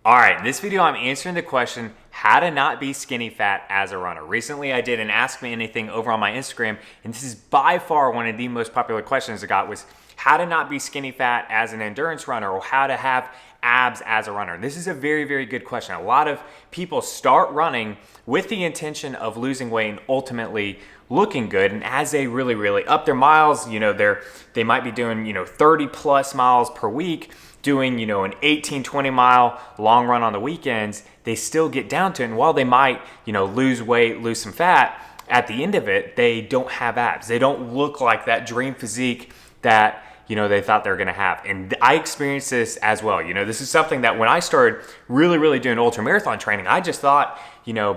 All right, in this video, I'm answering the question, how to not be skinny fat as a runner. Recently, I did an Ask Me Anything over on my Instagram, and this is by far one of the most popular questions I got was how to not be skinny fat as an endurance runner or how to have abs as a runner. This is a very, very good question. A lot of people start running with the intention of losing weight and ultimately looking good. And as they really, really up their miles, they might be doing, 30 plus miles per week, doing, an 18, 20 mile long run on the weekends, they still get down to it. And while they might, lose weight, lose some fat, at the end of it, they don't have abs. They don't look like that dream physique that, they thought they were going to have. And I experienced this as well. This is something that when I started really, really doing ultra marathon training, I just thought,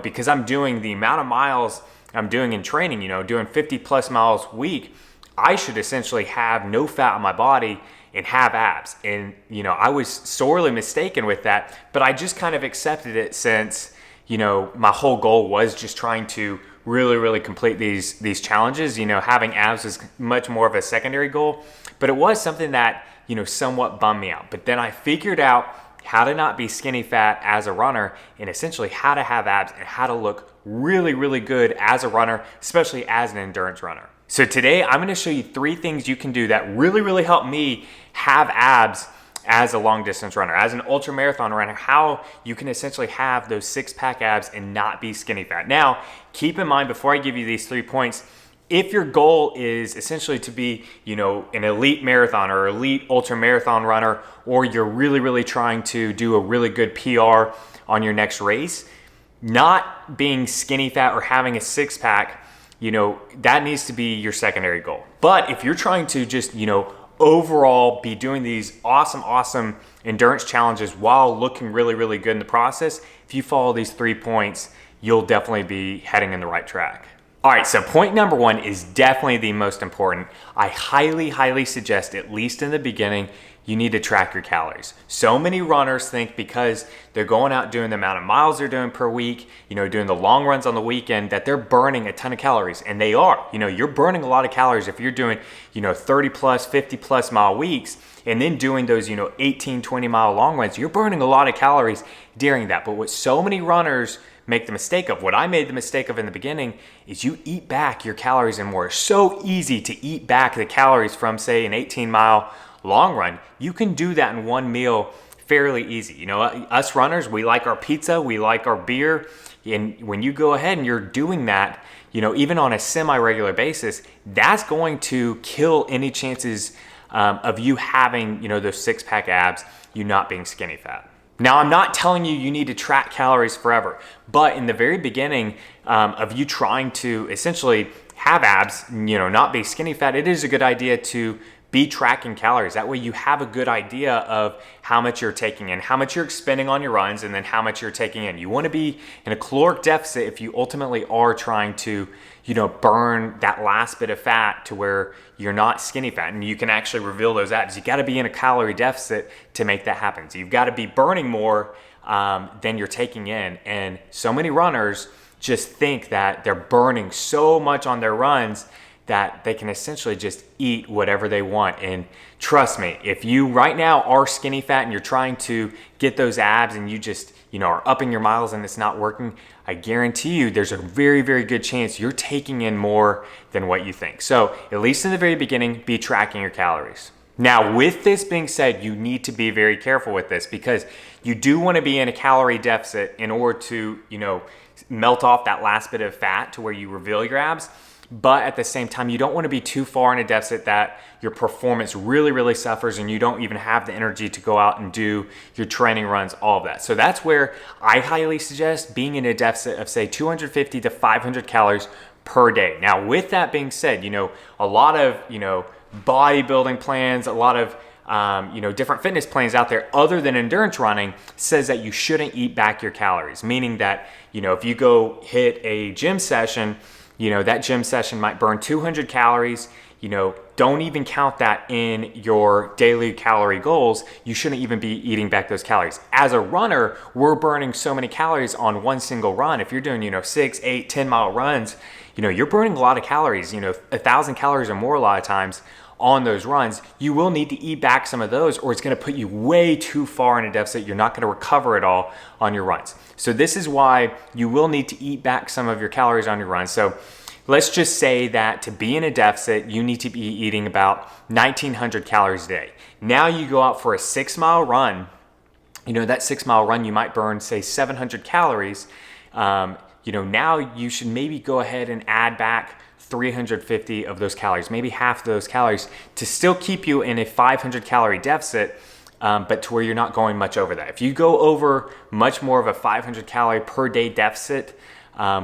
because I'm doing the amount of miles I'm doing in training, doing 50 plus miles a week, I should essentially have no fat on my body and have abs. And, I was sorely mistaken with that, but I just kind of accepted it since, my whole goal was just trying to really, really complete these challenges. Having abs was much more of a secondary goal, but it was something that, somewhat bummed me out. But then I figured out how to not be skinny fat as a runner and essentially how to have abs and how to look really, really good as a runner, especially as an endurance runner. So today I'm going to show you 3 things you can do that really, really help me have abs as a long distance runner, as an ultra marathon runner, how you can essentially have those 6-pack abs and not be skinny fat. Now, keep in mind before I give you these 3 points, if your goal is essentially to be, an elite marathon or elite ultra marathon runner, or you're really, really trying to do a really good PR on your next race, not being skinny fat or having a 6-pack, that needs to be your secondary goal. But if you're trying to just, overall be doing these awesome endurance challenges while looking really, really good in the process, if you follow these 3 points, you'll definitely be heading in the right track. All right, so point number 1 is definitely the most important. I highly suggest, at least in the beginning, you need to track your calories. So many runners think because they're going out doing the amount of miles they're doing per week, doing the long runs on the weekend, that they're burning a ton of calories. And they are. You're burning a lot of calories if you're doing, 30 plus, 50 plus mile weeks, and then doing those, 18, 20 mile long runs. You're burning a lot of calories during that. But what so many runners make the mistake of, what I made the mistake of in the beginning, is you eat back your calories and more. It's so easy to eat back the calories from, say, an 18 mile long run. You can do that in one meal fairly easy. Us runners, we like our pizza, we like our beer. And when you go ahead and you're doing that, even on a semi-regular basis, that's going to kill any chances of you having, those 6-pack abs, you not being skinny fat. Now, I'm not telling you need to track calories forever, but in the very beginning of you trying to essentially have abs, not be skinny fat, it is a good idea to be tracking calories. That way you have a good idea of how much you're taking in, how much you're expending on your runs, and then how much you're taking in. You want to be in a caloric deficit if you ultimately are trying to, burn that last bit of fat to where you're not skinny fat and you can actually reveal those abs. You got to be in a calorie deficit to make that happen. So you've got to be burning more than you're taking in. And so many runners just think that they're burning so much on their runs that they can essentially just eat whatever they want. And trust me, if you right now are skinny fat and you're trying to get those abs and you just, are upping your miles and it's not working, I guarantee you there's a very, very good chance you're taking in more than what you think. So at least in the very beginning, be tracking your calories. Now, with this being said, you need to be very careful with this because you do want to be in a calorie deficit in order to, melt off that last bit of fat to where you reveal your abs. But at the same time, you don't want to be too far in a deficit that your performance really, really suffers and you don't even have the energy to go out and do your training runs, all of that. So that's where I highly suggest being in a deficit of, say, 250 to 500 calories per day. Now, with that being said, a lot of, bodybuilding plans, a lot of, different fitness plans out there other than endurance running says that you shouldn't eat back your calories, meaning that, if you go hit a gym session, that gym session might burn 200 calories. Don't even count that in your daily calorie goals. You shouldn't even be eating back those calories. As a runner, we're burning so many calories on one single run. If you're doing, 6, 8, 10 mile runs, you're burning a lot of calories, 1,000 calories or more a lot of times on those runs, you will need to eat back some of those, or it's going to put you way too far in a deficit. You're not going to recover it all on your runs. So this is why you will need to eat back some of your calories on your runs. So let's just say that to be in a deficit, you need to be eating about 1,900 calories a day. Now you go out for a 6-mile run. That 6-mile run, you might burn, say, 700 calories. Now you should maybe go ahead and add back 350 of those calories, maybe half of those calories, to still keep you in a 500 calorie deficit, but to where you're not going much over that. If you go over much more of a 500 calorie per day deficit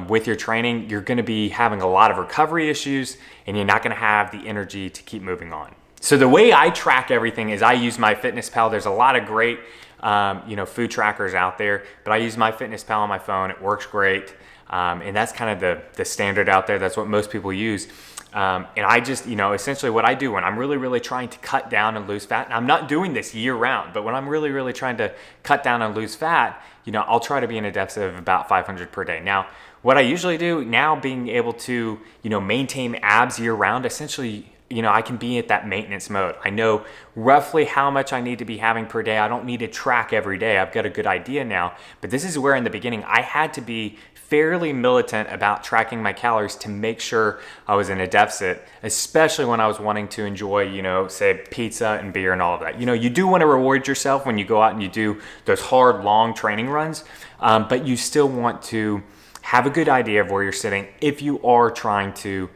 with your training, you're going to be having a lot of recovery issues, and you're not going to have the energy to keep moving on. So the way I track everything is I use MyFitnessPal. There's a lot of great food trackers out there, but I use MyFitnessPal on my phone. It works great. And that's kind of the standard out there. That's what most people use. And I just, essentially what I do when I'm really, really trying to cut down and lose fat, and I'm not doing this year round, but when I'm really, really trying to cut down and lose fat, I'll try to be in a deficit of about 500 per day. Now, what I usually do now, being able to, maintain abs year round, essentially, I can be at that maintenance mode. I know roughly how much I need to be having per day. I don't need to track every day. I've got a good idea now. But this is where in the beginning I had to be fairly militant about tracking my calories to make sure I was in a deficit, especially when I was wanting to enjoy, say pizza and beer and all of that. You do want to reward yourself when you go out and you do those hard, long training runs, but you still want to have a good idea of where you're sitting if you are trying to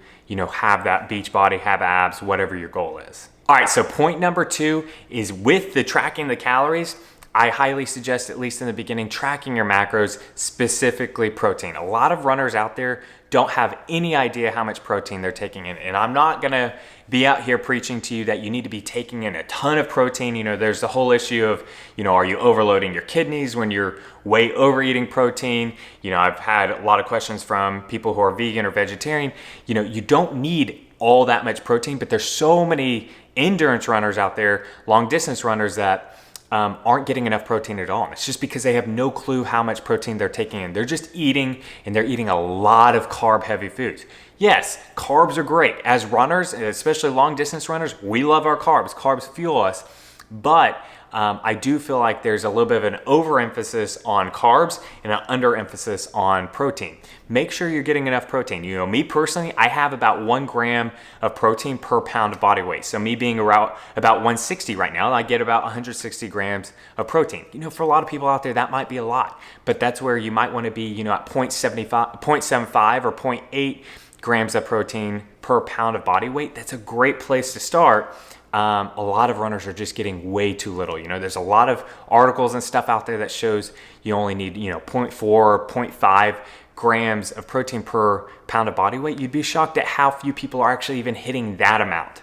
have that beach body, have abs, whatever your goal is. All right, so point number 2 is with the tracking the calories, I highly suggest, at least in the beginning, tracking your macros, specifically protein. A lot of runners out there don't have any idea how much protein they're taking in. And I'm not gonna be out here preaching to you that you need to be taking in a ton of protein. There's the whole issue of, are you overloading your kidneys when you're way overeating protein? I've had a lot of questions from people who are vegan or vegetarian. You don't need all that much protein, but there's so many endurance runners out there, long distance runners, that aren't getting enough protein at all. And it's just because they have no clue how much protein they're taking in. They're just eating, and they're eating a lot of carb heavy foods. Yes, carbs are great. As runners, especially long distance runners, we love our carbs. Carbs fuel us. But I do feel like there's a little bit of an overemphasis on carbs and an underemphasis on protein. Make sure you're getting enough protein. Me personally, I have about 1 gram of protein per pound of body weight. So me being around about 160 right now, I get about 160 grams of protein. For a lot of people out there, that might be a lot, but that's where you might want to be, at 0.75 or 0.8 grams of protein per pound of body weight. That's a great place to start. A lot of runners are just getting way too little. There's a lot of articles and stuff out there that shows you only need, 0.4 or 0.5 grams of protein per pound of body weight. You'd be shocked at how few people are actually even hitting that amount.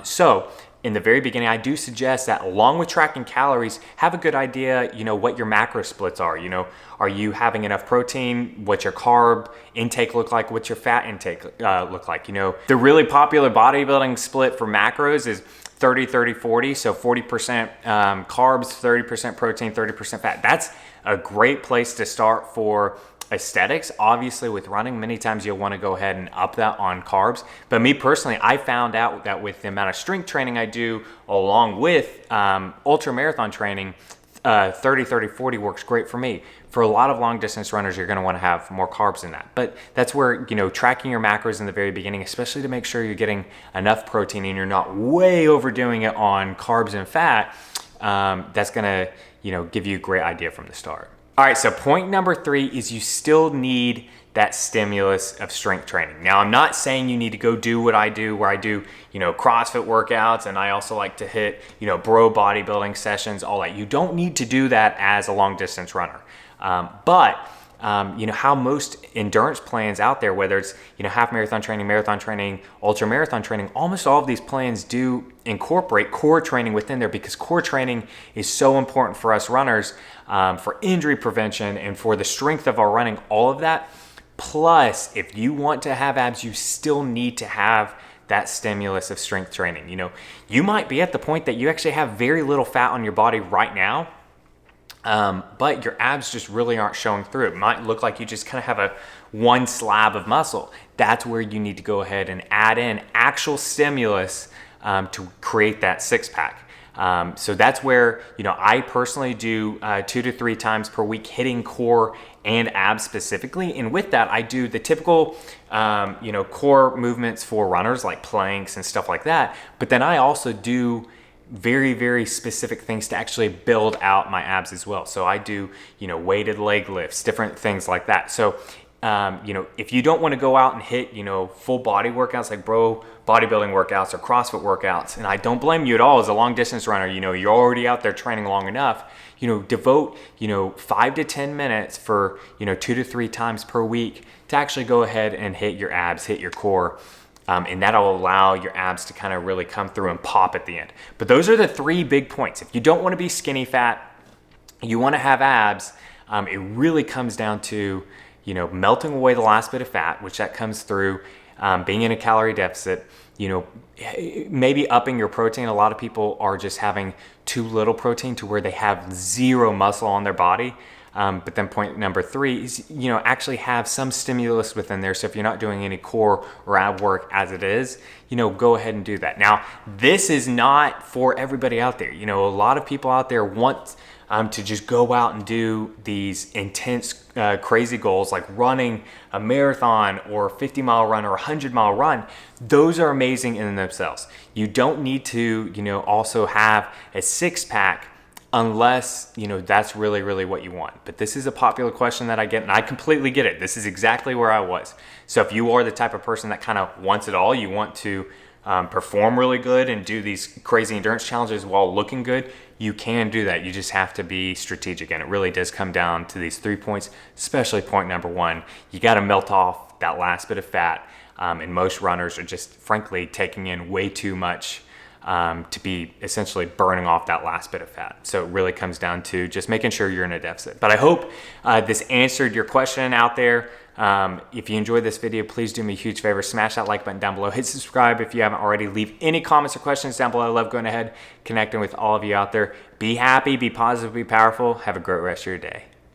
So in the very beginning, I do suggest that along with tracking calories, have a good idea, what your macro splits are. Are you having enough protein? What's your carb intake look like? What's your fat intake look like? The really popular bodybuilding split for macros is 30-30-40. So 40% carbs, 30% protein, 30% fat. That's a great place to start for aesthetics. Obviously with running, many times you'll want to go ahead and up that on carbs. But me personally, I found out that with the amount of strength training I do along with ultra marathon training, 30-30-40 works great for me. For a lot of long distance runners, you're going to want to have more carbs than that. But that's where, tracking your macros in the very beginning, especially to make sure you're getting enough protein and you're not way overdoing it on carbs and fat, that's going to, give you a great idea from the start. All right, so point number 3 is you still need that stimulus of strength training. Now, I'm not saying you need to go do what I do, where I do, CrossFit workouts, and I also like to hit, bro bodybuilding sessions, all that. You don't need to do that as a long distance runner. But how most endurance plans out there, whether it's, half marathon training, ultra marathon training, almost all of these plans do incorporate core training within there, because core training is so important for us runners, for injury prevention and for the strength of our running, all of that. Plus, if you want to have abs, you still need to have that stimulus of strength training. You might be at the point that you actually have very little fat on your body right now, but your abs just really aren't showing through. It might look like you just kind of have one slab of muscle. That's where you need to go ahead and add in actual stimulus to create that six pack. So that's where, I personally do 2 to 3 times per week hitting core and abs specifically. And with that, I do the typical, core movements for runners like planks and stuff like that. But then I also do very, very specific things to actually build out my abs as well. So I do, weighted leg lifts, different things like that. So, if you don't want to go out and hit, full body workouts like bodybuilding workouts or CrossFit workouts, and I don't blame you at all as a long distance runner, you're already out there training long enough, devote, 5 to 10 minutes for, 2 to 3 times per week to actually go ahead and hit your abs, hit your core. And that'll allow your abs to kind of really come through and pop at the end. But those are the 3 big points. If you don't want to be skinny fat, you want to have abs, it really comes down to, melting away the last bit of fat, which that comes through being in a calorie deficit, maybe upping your protein. A lot of people are just having too little protein to where they have zero muscle on their body. But then point number 3 is, actually have some stimulus within there. So if you're not doing any core or ab work as it is, go ahead and do that. Now, this is not for everybody out there. A lot of people out there want to just go out and do these intense, crazy goals like running a marathon or a 50-mile run or a 100-mile run. Those are amazing in themselves. You don't need to, also have a six-pack unless, that's really, really what you want. But this is a popular question that I get, and I completely get it. This is exactly where I was. So if you are the type of person that kind of wants it all, you want to perform really good and do these crazy endurance challenges while looking good, you can do that. You just have to be strategic, and it really does come down to these 3 points, especially point number 1. You got to melt off that last bit of fat, and most runners are just frankly taking in way too much to be essentially burning off that last bit of fat. So it really comes down to just making sure you're in a deficit. But I hope this answered your question out there. If you enjoyed this video, please do me a huge favor. Smash that like button down below. Hit subscribe if you haven't already. Leave any comments or questions down below. I love going ahead, connecting with all of you out there. Be happy, be positive, be powerful. Have a great rest of your day.